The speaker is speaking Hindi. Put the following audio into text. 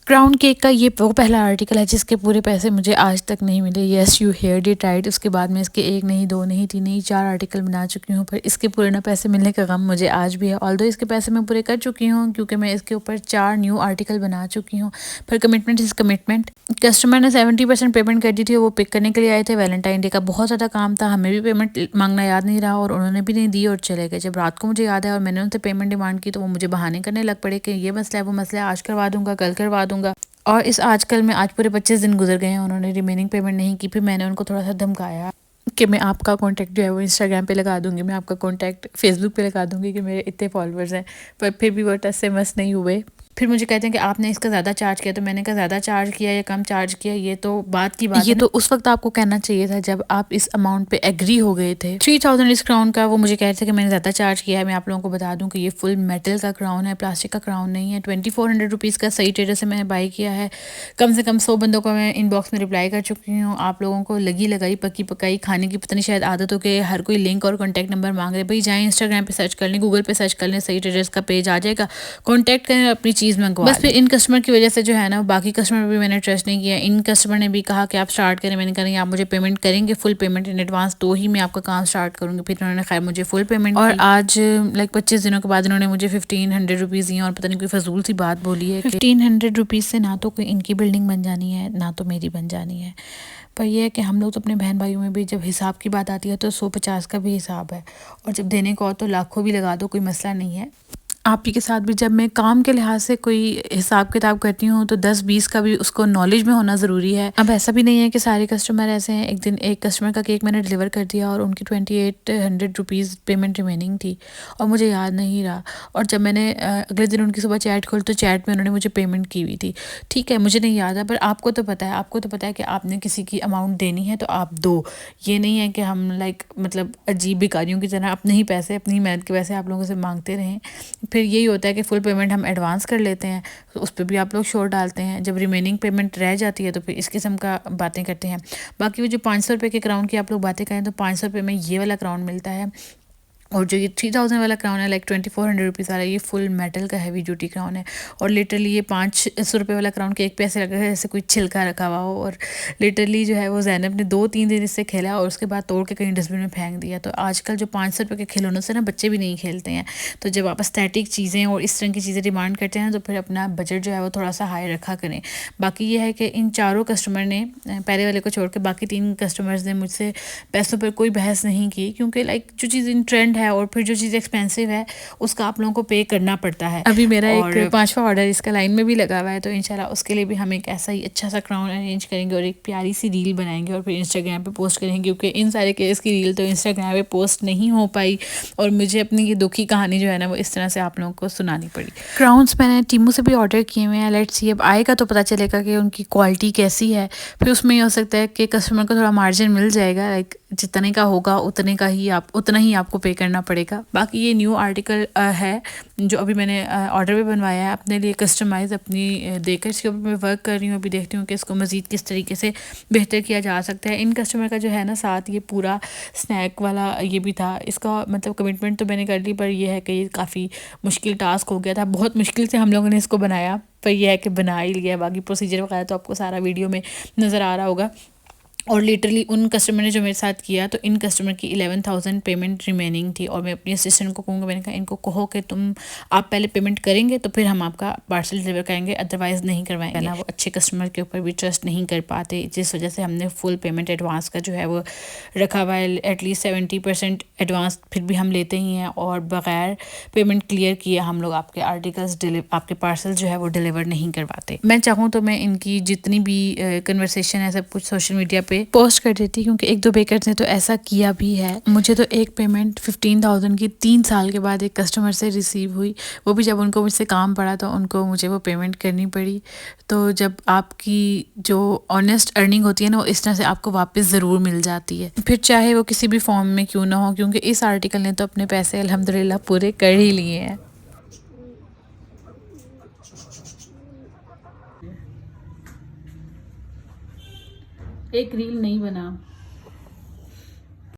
क्राउन केक का ये वो पहला आर्टिकल है जिसके पूरे पैसे मुझे आज तक नहीं मिले। Yes you heard it right. उसके बाद मैं इसके 1 नहीं 2 नहीं 3 नहीं 4 आर्टिकल बना चुकी हूँ, पर इसके पूरे ना पैसे मिलने का गम मुझे आज भी है। ऑल्दो इसके पैसे मैं पूरे कर चुकी हूँ क्योंकि मैं इसके ऊपर 4 न्यू आर्टिकल बना चुकी हूँ, पर कमिटमेंट इज़ कमिटमेंट। कस्टमर ने 70% पेमेंट कर दी थी, वो पिक करने के लिए आए थे। वैलेंटाइन डे का बहुत ज़्यादा काम था, हमें भी पेमेंट मांगना याद नहीं रहा और उन्होंने भी नहीं दी और चले गए। जब रात को मुझे याद है और मैंने उनसे पेमेंट डिमांड की तो वो मुझे बहाने करने लग पड़े कि ये मसला है वो मसला है, आज करवा दूंगा कल करवा दूंगा। और इस आजकल में आज पूरे 25 दिन गुजर गए हैं, उन्होंने रिमेनिंग पेमेंट नहीं की। फिर मैंने उनको थोड़ा सा धमकाया कि मैं आपका कॉन्टैक्ट जो है वो इंस्टाग्राम पे लगा दूंगी, मैं आपका कॉन्टैक्ट फेसबुक पे लगा दूंगी कि मेरे इतने फॉलोअर्स हैं, पर फिर भी वो टस से मस नहीं हुए। फिर मुझे कहते हैं कि आपने इसका ज़्यादा चार्ज किया, तो मैंने कहा ज़्यादा चार्ज किया या कम चार्ज किया ये तो बात की बात है। ये तो उस वक्त आपको कहना चाहिए था जब आप इस अमाउंट पे एग्री हो गए थे। 3000 इस क्राउन का, वो मुझे कह रहे थे कि मैंने ज़्यादा चार्ज किया है। मैं आप लोगों को बता दूं कि ये फुल मेटल का क्राउन है, प्लास्टिक का क्राउन नहीं है। 2400 रुपीज़ का सही ट्रेडर से मैंने बाई किया है। कम से कम 100 बंदों को मैं इनबॉक्स में रिप्लाई कर चुकी हूँ। आप लोगों को लगी लगाई पक्की पकाई खाने की पता नहीं शायद आदत हो के हर कोई लिंक और कॉन्टैक्ट नंबर मांग रहे। भाई जाएँ इंस्टाग्राम पे सर्च कर लें, गूगल पे सर्च कर लें, सही ट्रेडर्स का पेज आ जाएगा, कॉन्टैक्ट करें, अपनी चीज़ मंगवा। बस फिर इन कस्टमर की वजह से जो है ना बाकी कस्टमर पर भी मैंने ट्रस्ट नहीं किया। इन कस्टमर ने भी कहा कि आप स्टार्ट करें, मैंने कहा आप मुझे पेमेंट करेंगे फुल पेमेंट इन एडवांस तो ही मैं आपका काम स्टार्ट करूँगी। फिर उन्होंने खैर मुझे फुल पेमेंट और आज लाइक 25 दिनों के बाद इन्होंने मुझे 1500 रुपीज़ दिए और पता नहीं कोई फजूल सी बात बोली है। 1500 रुपीज़ से ना तो कोई इनकी बिल्डिंग बन जानी है ना तो मेरी बन जानी है, पर यह है कि हम लोग तो अपने बहन भाइयों में भी जब हिसाब की बात आती है तो 150 का भी हिसाब है, और जब देने को हो तो लाखों भी लगा दो, कोई मसला नहीं है। आप ही के साथ भी जब मैं काम के लिहाज से कोई हिसाब किताब करती हूँ तो 10-20 का भी उसको नॉलेज में होना ज़रूरी है। अब ऐसा भी नहीं है कि सारे कस्टमर ऐसे हैं। एक दिन एक कस्टमर का केक मैंने डिलीवर कर दिया और उनकी 2800 रुपीज़ पेमेंट रिमेनिंग थी और मुझे याद नहीं रहा, और जब मैंने अगले दिन उनकी सुबह चैट खोली तो चैट में उन्होंने मुझे पेमेंट की हुई थी। ठीक है मुझे नहीं याद है, पर आपको तो पता है, आपको तो पता है कि आपने किसी की अमाउंट देनी है तो आप दो। ये नहीं है कि हम लाइक मतलब अजीब भिखारियों की तरह अपने ही पैसे अपनी मेहनत के पैसे आप लोगों से मांगते रहें। फिर यही होता है कि फुल पेमेंट हम एडवांस कर लेते हैं तो उस पर भी आप लोग शोर डालते हैं। जब रिमेनिंग पेमेंट रह जाती है तो फिर इस किस्म का बातें करते हैं। बाकी वो जो 500 रुपये के क्राउन की आप लोग बातें करें तो 500 रुपये में ये वाला क्राउन मिलता है, और जो ये 3000 वाला क्राउन है लाइक 2400 रुपीज़ वाला, ये फुल मेटल का हैवी ड्यूटी क्राउन है। और लिटरली ये 500 रुपये वाला क्राउन के एक पे ऐसे लग रहा है जैसे कोई छिलका रखा हुआ हो, और लिटरली जो है वो ज़ैनब ने 2-3 दिन इससे खेला और उसके बाद तोड़ के कहीं डस्टबिन में फेंक दिया। तो आजकल जो 500 रुपये के खिलौनों से ना बच्चे भी नहीं खेलते हैं। तो जब आप एस्थेटिक चीज़ें और इस तरह की चीज़ें डिमांड करते हैं तो फिर अपना बजट जो है वो थोड़ा सा हाई रखा करें। बाकी ये है कि इन चारों कस्टमर ने, पहले वाले को छोड़ के बाकी 3 कस्टमर्स ने मुझसे पैसों पर कोई बहस नहीं की, क्योंकि लाइक जो चीज़ इन ट्रेंड है और फिर जो चीज़ एक्सपेंसिव है उसका आप लोगों को पे करना पड़ता है। अभी मेरा एक 5वां ऑर्डर इसका लाइन में भी लगा हुआ है, तो इंशाल्लाह उसके लिए भी हम एक ऐसा ही अच्छा सा क्राउन अरेंज करेंगे और एक प्यारी सी रील बनाएंगे और फिर इंस्टाग्राम पे पोस्ट करेंगे, क्योंकि इन सारे केस की रील तो इंस्टाग्राम पे पोस्ट नहीं हो पाई और मुझे अपनी ये दुखी कहानी जो है ना वो इस तरह से आप लोगों को सुनानी पड़ी। क्राउन्स मैंने टीमू से भी ऑर्डर किए हुए हैं, लेट्स सी अब आएगा तो पता चलेगा कि उनकी क्वालिटी कैसी है। फिर उसमें ये हो सकता है कि कस्टमर को थोड़ा मार्जिन मिल जाएगा, लाइक जितने का होगा उतने का ही उतना ही आपको पे करना पड़ेगा। बाकी ये न्यू आर्टिकल है जो अभी मैंने ऑर्डर पे बनवाया है अपने लिए कस्टमाइज़ अपनी देकर, इसके ऊपर मैं वर्क कर रही हूँ। अभी देखती हूँ कि इसको मज़ीद किस तरीके से बेहतर किया जा सकता है। इन कस्टमर का जो है ना साथ ये पूरा स्नैक वाला ये भी था, इसका मतलब कमिटमेंट तो मैंने कर ली, पर यह है कि ये काफ़ी मुश्किल टास्क हो गया था। बहुत मुश्किल से हम लोगों ने इसको बनाया, पर यह है कि बना ही लिया। बाकी प्रोसीजर वगैरह तो आपको सारा वीडियो में नज़र आ रहा होगा। और लिटरली उन कस्टमर ने जो मेरे साथ किया तो इन कस्टमर की 11,000 पेमेंट रिमेनिंग थी, और मैं अपनी असिस्टेंट को कहूँगा, मैंने कहा इनको कहो कि आप पहले पेमेंट करेंगे तो फिर हम आपका पार्सल डिलीवर करेंगे, अदरवाइज़ नहीं करवाएंगे ना। वो अच्छे कस्टमर के ऊपर भी ट्रस्ट नहीं कर पाते, जिस वजह से हमने फुल पेमेंट एडवांस का जो है वो रखा हुआ है। एटलीस्ट 70% एडवांस फिर भी हम लेते ही हैं, और बग़ैर पेमेंट क्लियर किए हम लोग आपके आर्टिकल्स आपके पार्सल जो है वो डिलीवर नहीं करवाते। मैं चाहूँ तो मैं इनकी जितनी भी कन्वर्सेशन है सब कुछ सोशल मीडिया पे पोस्ट कर देती, क्योंकि 1-2 बेकर्स ने तो ऐसा किया भी है। मुझे तो एक पेमेंट 15,000 की 3 साल के बाद एक कस्टमर से रिसीव हुई, वो भी जब उनको मुझसे काम पड़ा तो उनको मुझे वो पेमेंट करनी पड़ी। तो जब आपकी जो ऑनेस्ट अर्निंग होती है ना वो इस तरह से आपको वापस ज़रूर मिल जाती है, फिर चाहे वो किसी भी फॉर्म में क्यों ना हो, क्योंकि इस आर्टिकल ने तो अपने पैसे अल्हम्दुलिल्लाह पूरे कर ही लिए हैं। एक रील नहीं बना।